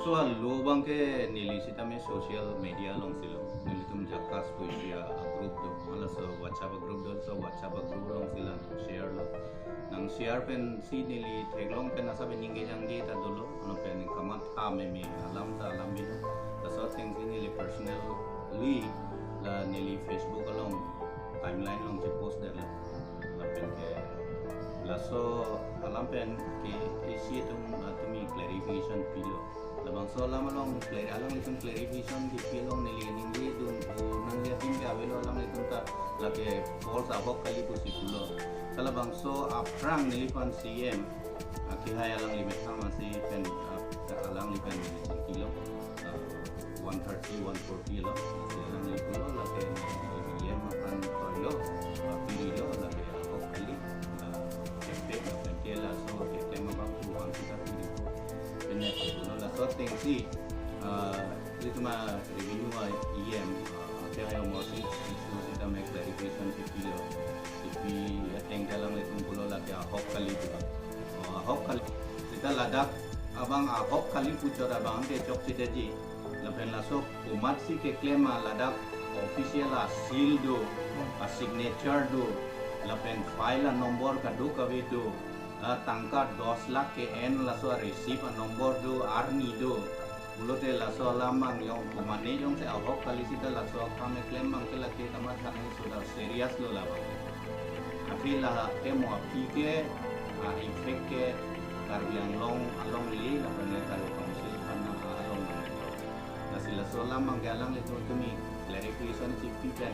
So hello bangke nili sita me social media long silo nili tum jakas puisia group do mala so WhatsApp group do so WhatsApp group long sila share lo nang share pen si nili theglong pen asa pen ninge jang di ta dolo ano pen kamat ha me alam ta alam bino the so thing si nili personally la nili Facebook along timeline long je post der la pen ke la so alam pen ke isi tum tumi clarification pilo labang so lama long alang itong clarification di pilong nilining di dun nang yatim ka awelo alang itong ta lagi force abok kali po sipulo kalabang so aprang nilipan CM akihay alang limit sama si pen alang lipan kilo 130 140 lo si alang lipulo lagi CM akan toyo pililo lagi abok kali kepek pen kela so kepek mabang tuang kita pilih penyet no la sorting si itu mah revenue IM kaya yung mo si kita make clarification si pilo ipi ateng dalam itu pulo lagi ahok kali tu ahok kali kita ladak abang ahok kali pucor abang ke cok si deji lapen lasok umat si ke claim ladak official seal do signature do lapen file nombor kadu kawi do tangka 10 lakh ke en laso receive nomor do arni do bulote laso lamang yung kumane yung se ahok kali sita laso kame claim mang ke laki tamat kami sudah serius lo lah api lah mo api ke effect ke karbiang long along li la pene karo council pana along nasi laso lamang galang itu tumi clarification si pikan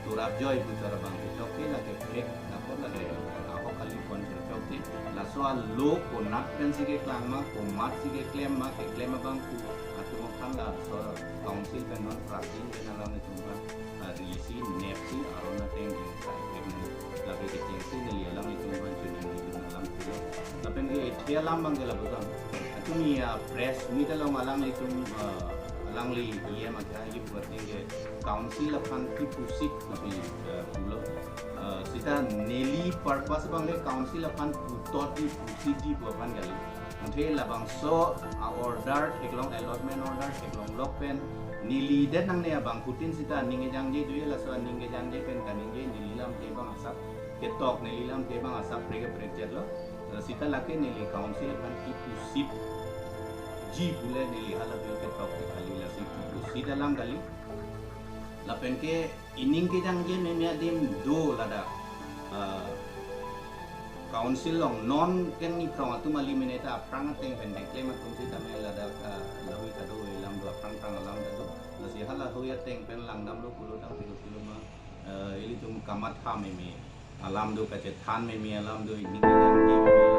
turap joy pucara bang choke la ke fake napor la ke ahok kali pon choke la so lo ko nak pen sige klang ma ko mat sige claim ma ke claim bang ku atu mo kan la so council pen non practice pen alam itu ba risi nepsi arona teng in sai pen la ke tingsi ni alam itu ban chuni ni alam tu la pen ke dia alam bang ke la bukan atu ni press meet alam alam itu alang li iya magha yi buating ke council akan pusik tapi pulo sita neli purpose bang le council akan putot di pusik di bukan kali nanti labang so order eklong allotment order eklong lock pen nili den nang ne abang putin sita ninge jang je duye la so ninge jang je pen kaning je nililam te bang asap ketok nililam te bang asap prege prege lo sita lake nili council akan pusik ji bule nili hala ke tok kali la si dalam kali lapen ke ining ke jang je me dim do lada council long non ken ni prong atu mali meneta prang teng pendek le ma tum si tame lada lawi kado elam do prang alam do la si hala ho ya teng pen lang dam lo kulo dang kilo ma ili tum kamat ha me alam do ka che than me alam do ining ke jang je